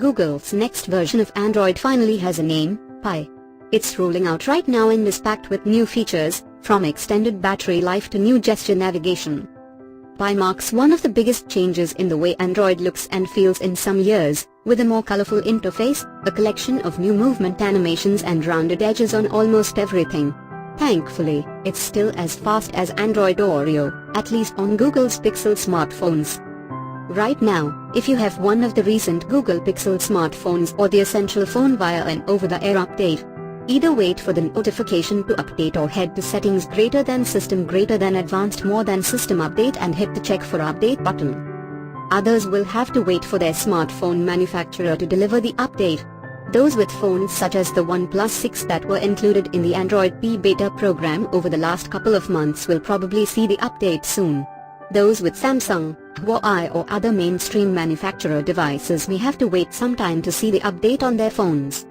Google's next version of Android finally has a name, Pie. It's rolling out right now and is packed with new features, from extended battery life to new gesture navigation. Pie marks one of the biggest changes in the way Android looks and feels in some years, with a more colorful interface, a collection of new movement animations and rounded edges on almost everything. Thankfully, it's still as fast as Android Oreo, at least on Google's Pixel smartphones. Right now, if you have one of the recent Google Pixel smartphones or the Essential phone via an over-the-air update, either wait for the notification to update or head to Settings greater than System greater than Advanced more than System update and hit the Check for Update button. Others will have to wait for their smartphone manufacturer to deliver the update. Those with phones such as the OnePlus 6 that were included in the Android P beta program over the last couple of months will probably see the update soon. Those with Samsung, Huawei or other mainstream manufacturer devices may have to wait some time to see the update on their phones.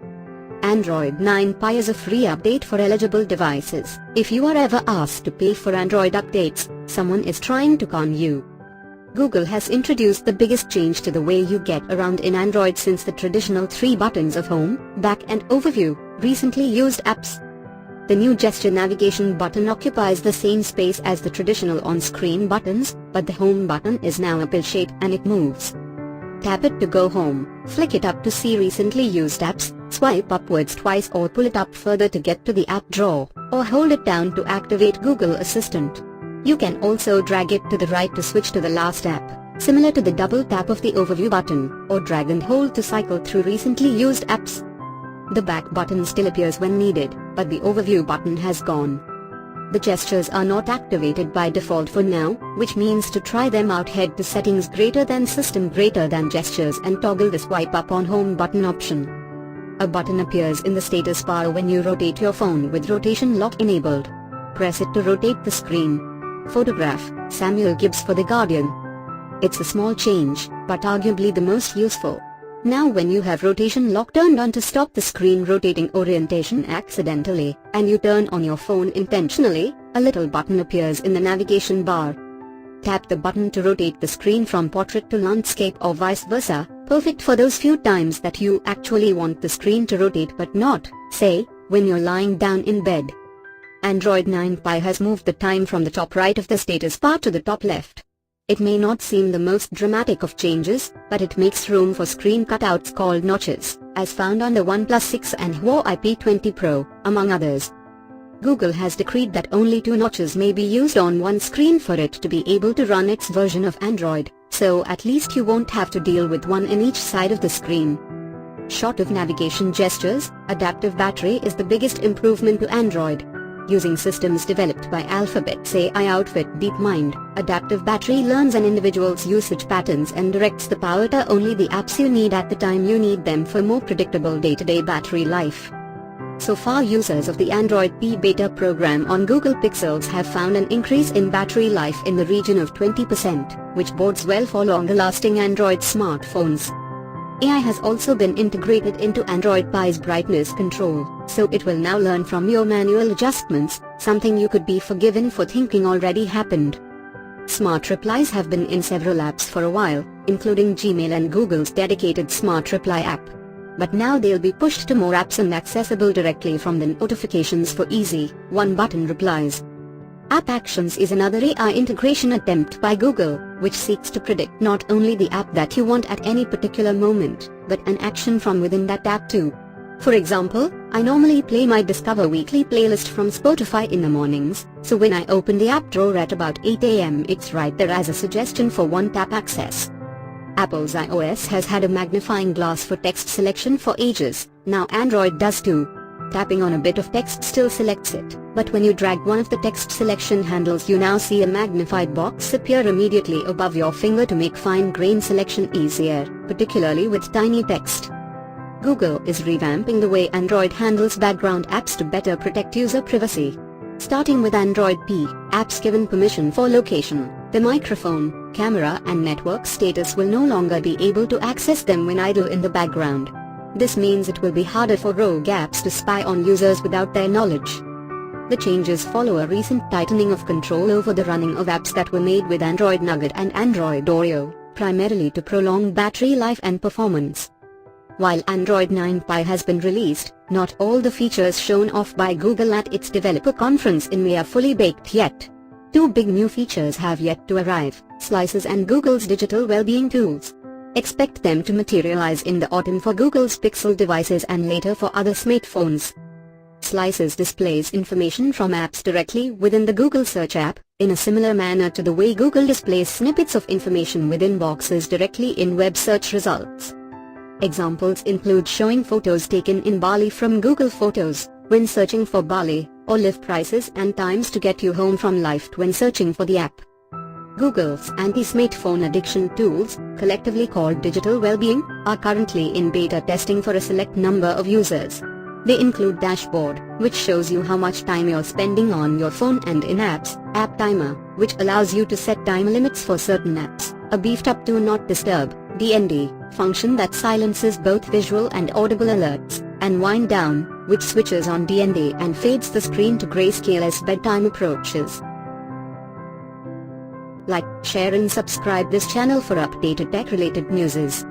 Android 9 Pie is a free update for eligible devices. If you are ever asked to pay for Android updates, someone is trying to con you. Google has introduced the biggest change to the way you get around in Android since the traditional 3 buttons of Home, Back and Overview, recently used apps. The new gesture navigation button occupies the same space as the traditional on-screen buttons, but the Home button is now a pill shape and it moves. Tap it to go home, flick it up to see recently used apps, swipe upwards twice or pull it up further to get to the app drawer, or hold it down to activate Google Assistant. You can also drag it to the right to switch to the last app, similar to the double tap of the Overview button, or drag and hold to cycle through recently used apps. The back button still appears when needed, but the Overview button has gone. The gestures are not activated by default for now, which means to try them out head to Settings greater than System greater than Gestures and toggle the swipe up on Home button option. A button appears in the status bar when you rotate your phone with rotation lock enabled. Press it to rotate the screen. Photograph, Samuel Gibbs for The Guardian. It's a small change, but arguably the most useful. Now when you have rotation lock turned on to stop the screen rotating orientation accidentally, and you turn on your phone intentionally, a little button appears in the navigation bar. Tap the button to rotate the screen from portrait to landscape or vice versa, perfect for those few times that you actually want the screen to rotate but not, say, when you're lying down in bed. Android 9 Pie has moved the time from the top right of the status bar to the top left. It may not seem the most dramatic of changes, but it makes room for screen cutouts called notches, as found on the OnePlus 6 and Huawei P20 Pro, among others. Google has decreed that only 2 notches may be used on one screen for it to be able to run its version of Android, so at least you won't have to deal with one in each side of the screen. Short of navigation gestures, adaptive battery is the biggest improvement to Android. Using systems developed by Alphabet's AI outfit DeepMind, adaptive battery learns an individual's usage patterns and directs the power to only the apps you need at the time you need them for more predictable day-to-day battery life. So far, users of the Android P beta program on Google Pixels have found an increase in battery life in the region of 20%, which bodes well for longer-lasting Android smartphones. AI has also been integrated into Android Pie's brightness control, so it will now learn from your manual adjustments, something you could be forgiven for thinking already happened. Smart Replies have been in several apps for a while, including Gmail and Google's dedicated Smart Reply app. But now they'll be pushed to more apps and accessible directly from the notifications for easy, one-button replies. App Actions is another AI integration attempt by Google, which seeks to predict not only the app that you want at any particular moment, but an action from within that app too. For example, I normally play my Discover Weekly playlist from Spotify in the mornings, so when I open the app drawer at about 8 AM it's right there as a suggestion for one-tap access. Apple's iOS has had a magnifying glass for text selection for ages, now Android does too. Tapping on a bit of text still selects it, but when you drag one of the text selection handles you now see a magnified box appear immediately above your finger to make fine-grained selection easier, particularly with tiny text. Google is revamping the way Android handles background apps to better protect user privacy. Starting with Android P, apps given permission for location, the microphone, camera and network status will no longer be able to access them when idle in the background. This means it will be harder for rogue apps to spy on users without their knowledge. The changes follow a recent tightening of control over the running of apps that were made with Android Nougat and Android Oreo, primarily to prolong battery life and performance. While Android 9 Pie has been released, not all the features shown off by Google at its developer conference in May are fully baked yet. Two big new features have yet to arrive: Slices and Google's digital well-being tools. Expect them to materialize in the autumn for Google's Pixel devices and later for other smartphones. Slices displays information from apps directly within the Google Search app, in a similar manner to the way Google displays snippets of information within boxes directly in web search results. Examples include showing photos taken in Bali from Google Photos, when searching for Bali, or live prices and times to get you home from Lyft when searching for the app. Google's anti-smartphone addiction tools, collectively called Digital Wellbeing, are currently in beta testing for a select number of users. They include Dashboard, which shows you how much time you're spending on your phone and in apps, App Timer, which allows you to set time limits for certain apps, a beefed-up Do Not Disturb (DND) function that silences both visual and audible alerts, and Wind Down, which switches on DND and fades the screen to grayscale as bedtime approaches. Like, share and subscribe this channel for updated tech-related news.